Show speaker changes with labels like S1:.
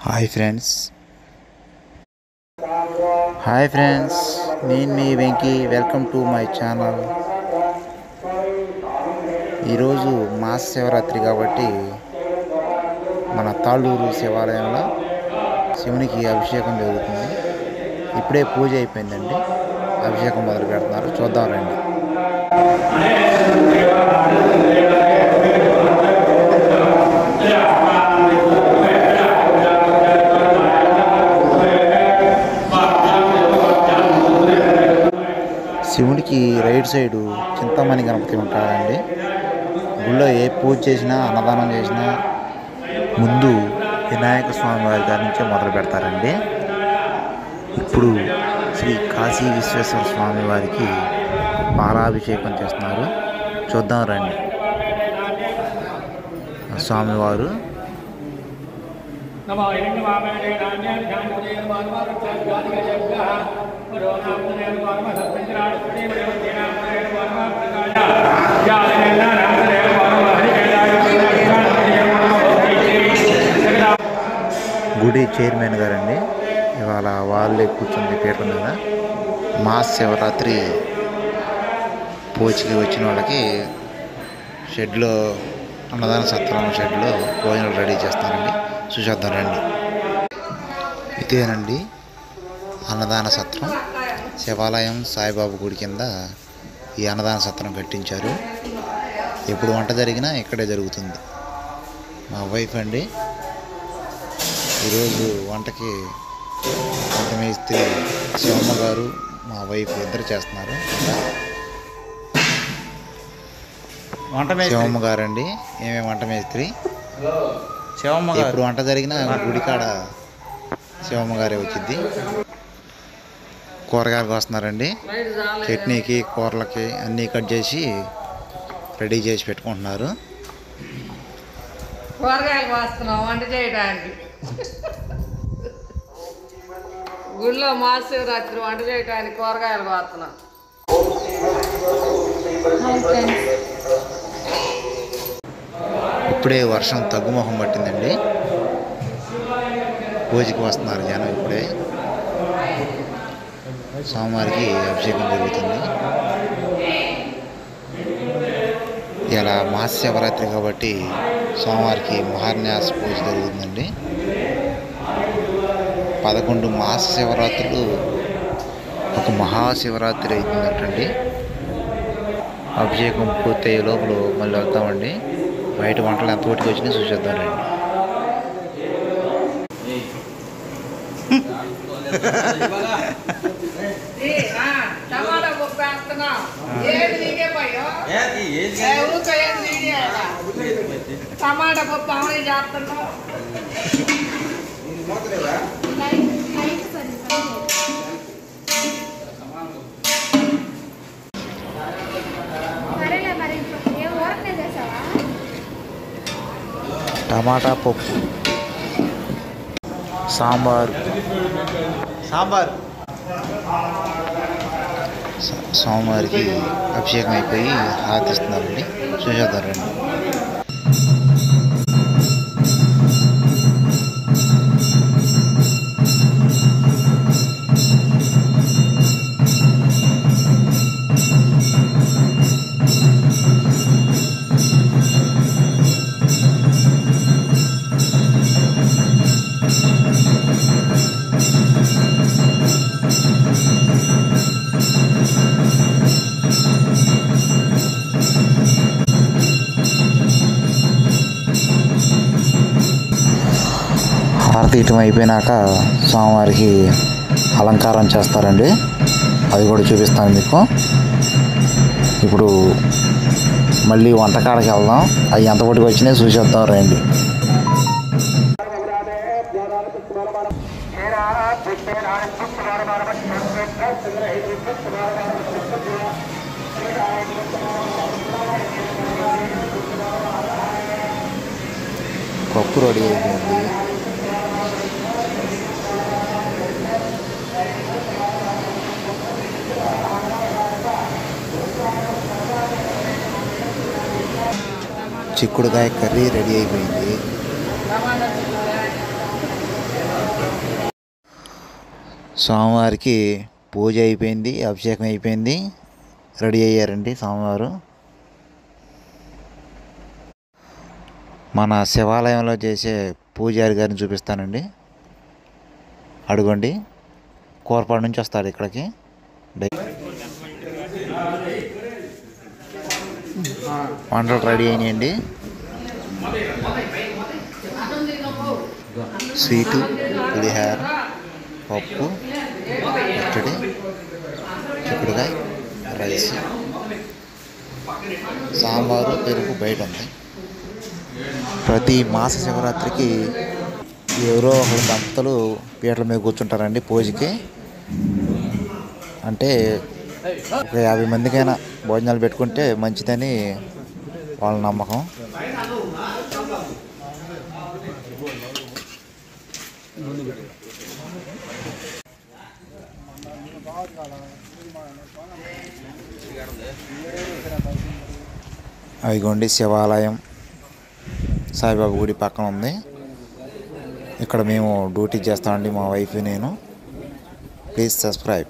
S1: Hi friends hi friends నేను మీ Venky. Welcome to my channel. ఈరోజు మహాశివరాత్రి కాబట్టి మన తాళ్ళూరు శివాలయంలో శివునికి అభిషేకం జరుగుతుంది. ఇప్పుడే పూజ అయిపోయిందండి, అభిషేకం మొదలు పెడుతున్నారు. చూద్దాం రండి. శివుడికి రైట్ సైడు చింతామణి గణపతి ఉంటాడండి. గుళ్ళో ఏ పూజ చేసినా అన్నదానం చేసినా ముందు వినాయక స్వామి వారి గారి నుంచే మొదలు పెడతారండి. ఇప్పుడు శ్రీ కాశీ విశ్వేశ్వర స్వామి వారికి పాలాభిషేకం చేస్తున్నారు. చూద్దాం రండి. స్వామివారు గుడి చైర్మన్ గారండి. ఇవాళ వాళ్ళే కూర్చుంది పీఠం మీద. మహాశివరాత్రి పూజకి వచ్చిన వాళ్ళకి షెడ్లో, అన్నదాన సత్రం షెడ్లో భోజనాలు రెడీ చేస్తానండి. చూసేద్దాం రండి. ఇదేనండి అన్నదాన సత్రం. శివాలయం సాయిబాబా గుడి కింద ఈ అన్నదాన సత్రం కట్టించారు. ఎప్పుడు వంట జరిగినా ఇక్కడే జరుగుతుంది. మా వైఫ్ అండి ఈరోజు వంటకి వంట మేస్త్రి శివమ్మ గారు, మా వైఫ్ ఇద్దరు చేస్తున్నారు. శివమ్మ గారు అండి, ఏమేమి వంట మేస్త్రి శివమ్మ గారు. ఇప్పుడు వంట జరిగినా గుడికాడ శివమ్మ గారే వచ్చింది. కూరగాయలకు వస్తున్నారండి. చట్నీకి, కూరలకి అన్నీ కట్ చేసి రెడీ చేసి పెట్టుకుంటున్నారు.
S2: కూరగాయలు వస్తున్నాం వంట చేయడానికి. గుళ్ళో మహాశివరాత్రి వంట చేయడానికి కూరగాయలు వస్తున్నాం.
S1: ఇప్పుడే వర్షం తగ్గుముఖం పట్టిందండి. పూజకి వస్తున్నారు జనం. ఇప్పుడే స్వామివారికి అభిషేకం జరుగుతుంది. ఇలా మహాశివరాత్రి కాబట్టి స్వామివారికి మహాన్యాస పూజ జరుగుతుందండి. 11 మహాశివరాత్రులు ఒక మహాశివరాత్రి అవుతుందంటండి. అభిషేకం పూర్తయ్యే లోపల మళ్ళీ వద్దామండి. బయట వంటలు ఎంత ఒటికి వచ్చినాయి చూసేద్దాం రండి.
S2: టమాటా పప్పు వేస్తున్నా. టమాటా పప్పు అమలు చేస్తున్నా.
S1: టమాటా పప్పు, సాంబార్ స్వామివారికి అభిషేకం అయిపోయి హారతిస్తున్నారండి. చూసేద్దారండి. హారతీయటం అయిపోయినాక స్వామివారికి అలంకారం చేస్తారండి. అది కూడా చూపిస్తాను మీకు. ఇప్పుడు మళ్ళీ వంటకాడకి వెళ్దాం. అవి ఎంతపటికి వచ్చినాయి చూసేద్దాం రండి. పప్పు రెడీ అయిపోయింది. చిక్కుడుకాయ కర్రీ రెడీ అయిపోయింది. స్వామివారికి పూజ అయిపోయింది, అభిషేకం అయిపోయింది, రెడీ అయ్యారండి స్వామివారు. మన శివాలయంలో చేసే పూజారి గారిని చూపిస్తానండి. అడుగండి, కోరపాడు నుంచి వస్తాడు ఇక్కడికి. వంటలు రెడీ అయినాయండి. స్వీటు, పులిహార, పప్పు, పచ్చడి, చిక్కుడుకాయ, రైస్, సాంబారు, పెరుగు బయట ఉంది. ప్రతి మాస శివరాత్రికి ఎవరో ఒకరు దంపతులు పీటల మీద కూర్చుంటారండి పూజకి. అంటే ఒక 50 మందికైనా భోజనాలు పెట్టుకుంటే మంచిదని వాళ్ళ నమ్మకం. అదిగోండి శివాలయం, సాయిబాబా గుడి పక్కన ఉంది. ఇక్కడ మేము డ్యూటీ చేస్తామండి, మా వైఫ్ నేను. Please subscribe.